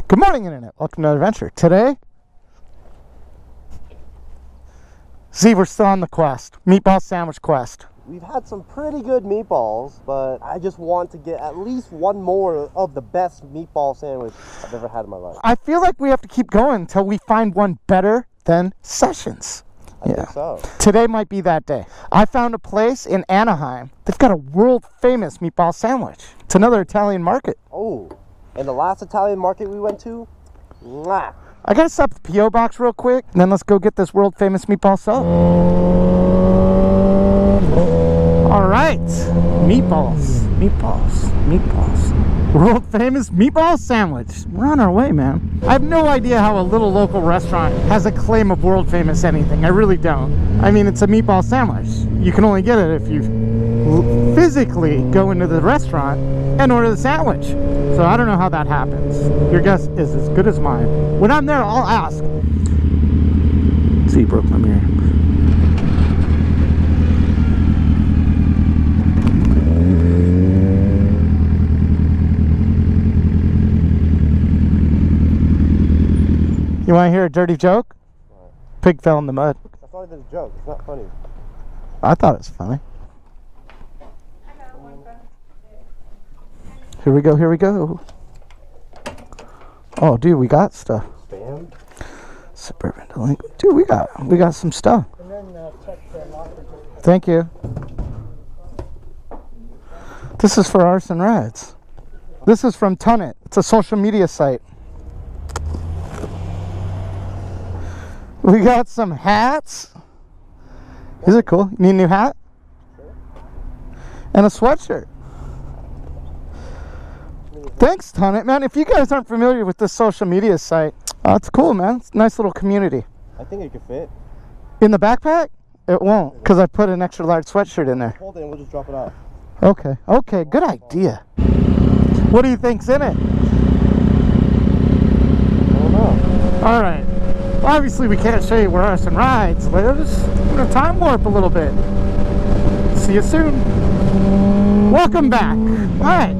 Good morning, Internet. Welcome to another adventure. Today, we're still on the quest. Meatball sandwich quest. We've had some pretty good meatballs, but I just want to get at least one more of the best meatball sandwich I've ever had in my life. I feel like we have to keep going until we find one better than Sessions. I think so. Today might be that day. I found a place in Anaheim. They've got a world-famous meatball sandwich. It's another Italian market. Oh, and the last Italian market we went to, mwah. I gotta stop at the P.O. box real quick, and then let's go get this world-famous meatball sub. All right, meatballs. World-famous meatball sandwich. We're on our way, man. I have no idea how a little local restaurant has a claim of world-famous anything. I really don't. I mean, it's a meatball sandwich. You can only get it if you physically go into the restaurant and order the sandwich. So I don't know how that happens. Your guess is as good as mine. When I'm there, I'll ask. See, broke my mirror. You want to hear a dirty joke? What? Pig fell in the mud. I thought it was a joke. It's not funny. I thought it was funny. Here we go. Oh, dude, we got stuff. Spam? Suburban Delinquent. Dude, we got some stuff. And then check the locker. Thank you. This is for ArsonRides. This is from Tunit. It's a social media site. We got some hats. Is it cool? You need a new hat? Sure. And a sweatshirt. Thanks, Tunit, man. If you guys aren't familiar with this social media site, it's cool, man. It's a nice little community. I think it could fit. In the backpack? It won't, because I put an extra large sweatshirt in there. Hold it and we'll just drop it off. Okay, good idea. What do you think's in it? I don't know. All right. Obviously, we can't show you where ArsonRides lives. I'm going to time warp a little bit. See you soon. Welcome back. All right.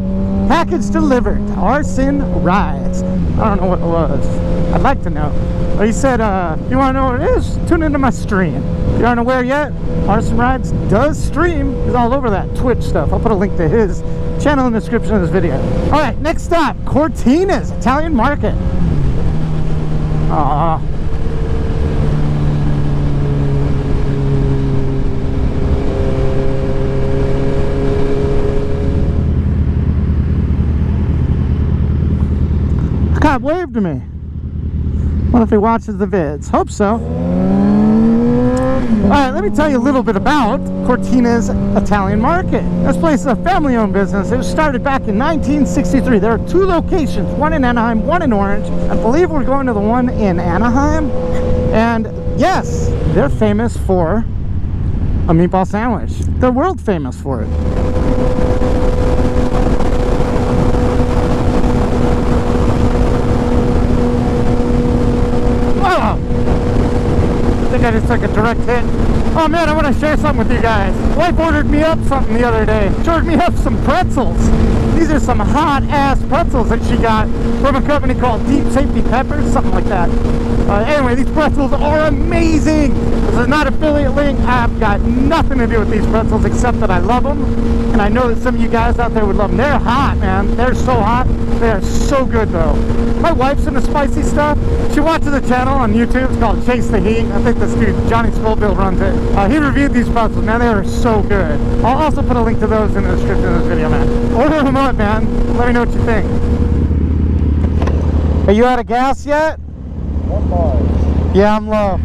Package delivered to ArsonRides. I don't know what it was. I'd like to know. But he said, you want to know what it is? Tune into my stream. If you aren't aware yet, ArsonRides does stream. He's all over that Twitch stuff. I'll put a link to his channel in the description of this video. All right, next stop, Cortina's Italian Market. Aww. Cop waved to me. What if he watches the vids? Hope so. Alright, let me tell you a little bit about Cortina's Italian Market. This place is a family-owned business. It was started back in 1963. There are two locations, one in Anaheim, one in Orange. I believe we're going to the one in Anaheim. And yes, they're famous for a meatball sandwich. They're world famous for it. I think I just took a direct hit. Oh man, I want to share something with you guys. Wife ordered me up something the other day. She ordered me up some pretzels. These are some hot ass pretzels that she got from a company called Deep Safety Peppers, something like that. Anyway, these pretzels are amazing. This is not an affiliate link. I've got nothing to do with these pretzels except that I love them. And I know that some of you guys out there would love them. They're hot, man. They're so hot. They are so good though. My wife's into spicy stuff. She watches a channel on YouTube. It's called Chase the Heat. I think this dude, Johnny Scoville, runs it. He reviewed these pretzels, man. They are so good. I'll also put a link to those in the description of this video, man. Order them up, man. Let me know what you think. Are you out of gas yet? 1 bar. Yeah, I'm low.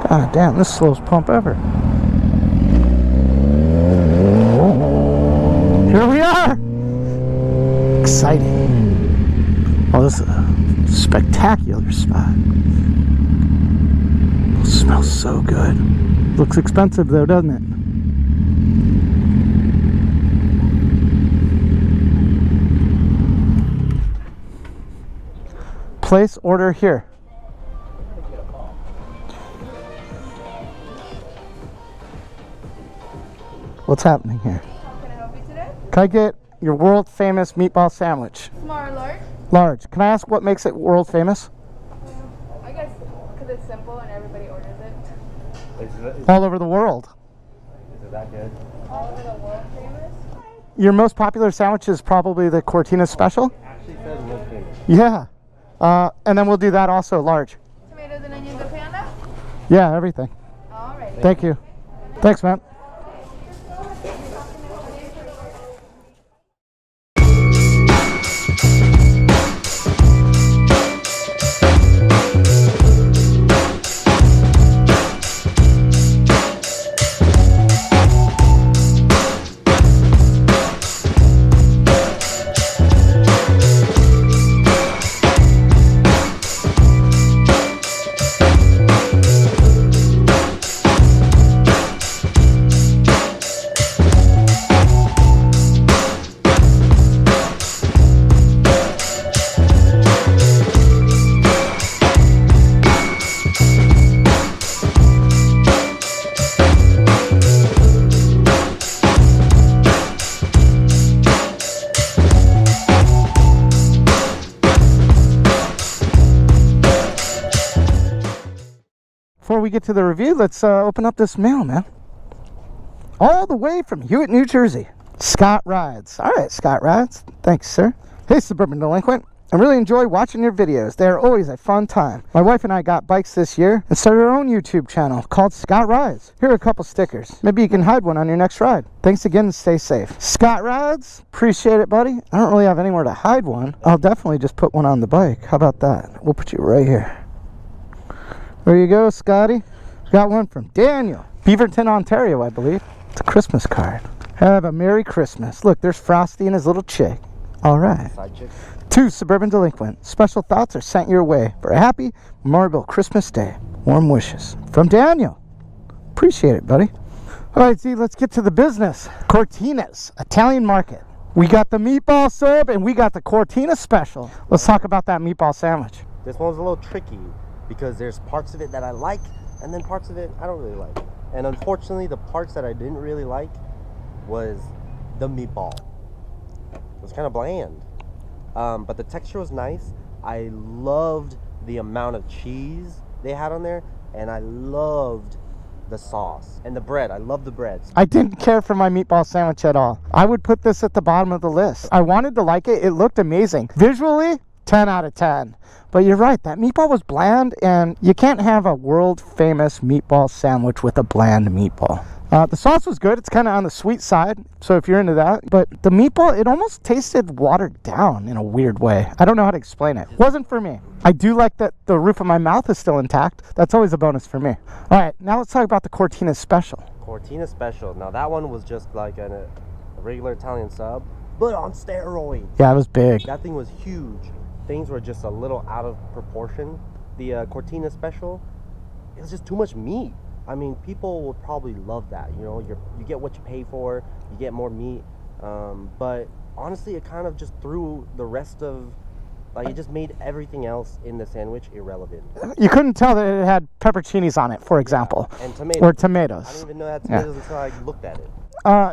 God damn, this is the slowest pump ever. Here we are! Exciting. Oh, this is a spectacular spot. It smells so good. Looks expensive though, doesn't it? Place order here. What's happening here? How can I help you today? Can I get your world famous meatball sandwich? Small or large? Large. Can I ask what makes it world famous? I guess because it's simple and everybody orders it. All over the world. Is it that good? All over the world famous? Your most popular sandwich is probably the Cortina special? Actually says most famous. Yeah. And then we'll do that also large. Tomatoes and onions and panda? Yeah, everything. Alrighty. Thank you. Thanks, man. Before we get to the review, let's open up this mail, man. All the way from Hewitt, New Jersey. Scott Rides. All right, Scott Rides. Thanks, sir. Hey, Suburban Delinquent. I really enjoy watching your videos. They are always a fun time. My wife and I got bikes this year and started our own YouTube channel called Scott Rides. Here are a couple stickers. Maybe you can hide one on your next ride. Thanks again and stay safe. Scott Rides. Appreciate it, buddy. I don't really have anywhere to hide one. I'll definitely just put one on the bike. How about that? We'll put you right here. There you go, Scotty. Got one from Daniel. Beaverton, Ontario, I believe. It's a Christmas card. Have a Merry Christmas. Look, there's Frosty and his little chick. All right. Side chick. To Suburban Delinquent. Special thoughts are sent your way for a happy, memorable Christmas day. Warm wishes. From Daniel. Appreciate it, buddy. All right, Z, let's get to the business. Cortina's Italian Market. We got the meatball sub and we got the Cortina special. Let's talk about that meatball sandwich. This one's a little tricky because there's parts of it that I like and then parts of it I don't really like. And unfortunately, the parts that I didn't really like was the meatball. It was kind of bland. But the texture was nice. I loved the amount of cheese they had on there, and I loved the sauce and the bread. I love the breads. I didn't care for my meatball sandwich at all. I would put this at the bottom of the list. I wanted to like it. It looked amazing. Visually, 10 out of 10. But you're right, that meatball was bland, and you can't have a world famous meatball sandwich with a bland meatball. The sauce was good. It's kind of on the sweet side, so if you're into that. But the meatball, it almost tasted watered down in a weird way. I don't know how to explain it. Wasn't for me. I do like that the roof of my mouth is still intact. That's always a bonus for me. All right, now let's talk about the Cortina special. Cortina special. Now that one was just like a regular Italian sub, but on steroids. Yeah, it was big. That thing was huge. Things were just a little out of proportion. The Cortina special, it was just too much meat. I mean, people would probably love that. You know, you get what you pay for, you get more meat. But honestly, it kind of just threw the rest of, like, it just made everything else in the sandwich irrelevant. You couldn't tell that it had pepperoncinis on it, for example. Yeah, and tomatoes. Or tomatoes. I didn't even know that tomatoes until I looked at it.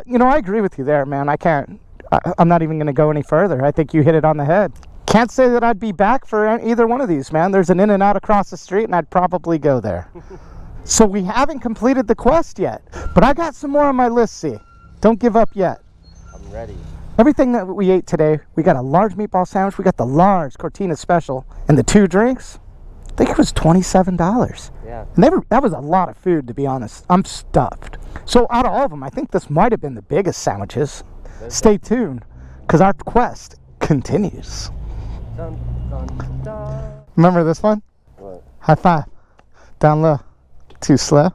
You know, I agree with you there, man. I'm not even going to go any further. I think you hit it on the head. Can't say that I'd be back for either one of these, man. There's an In-N-Out across the street, and I'd probably go there. So we haven't completed the quest yet, but I got some more on my list, see. Don't give up yet. I'm ready. Everything that we ate today, we got a large meatball sandwich, we got the large Cortina special, and the 2 drinks, I think it was $27. Yeah. And that was a lot of food, to be honest. I'm stuffed. So out of all of them, I think this might have been the biggest sandwiches. Stay tuned, because our quest continues. Dun, dun, dun. Remember this one? What? High five. Down low. Too slow.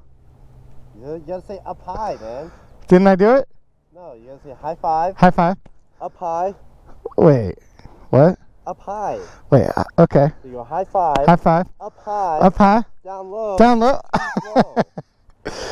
You gotta say up high, man. Didn't I do it? No, you gotta say high five. High five. Up high. Wait. What? Up high. Wait. Okay. So you go high five. High five. Up high. Up high. Down low. Down low. Low.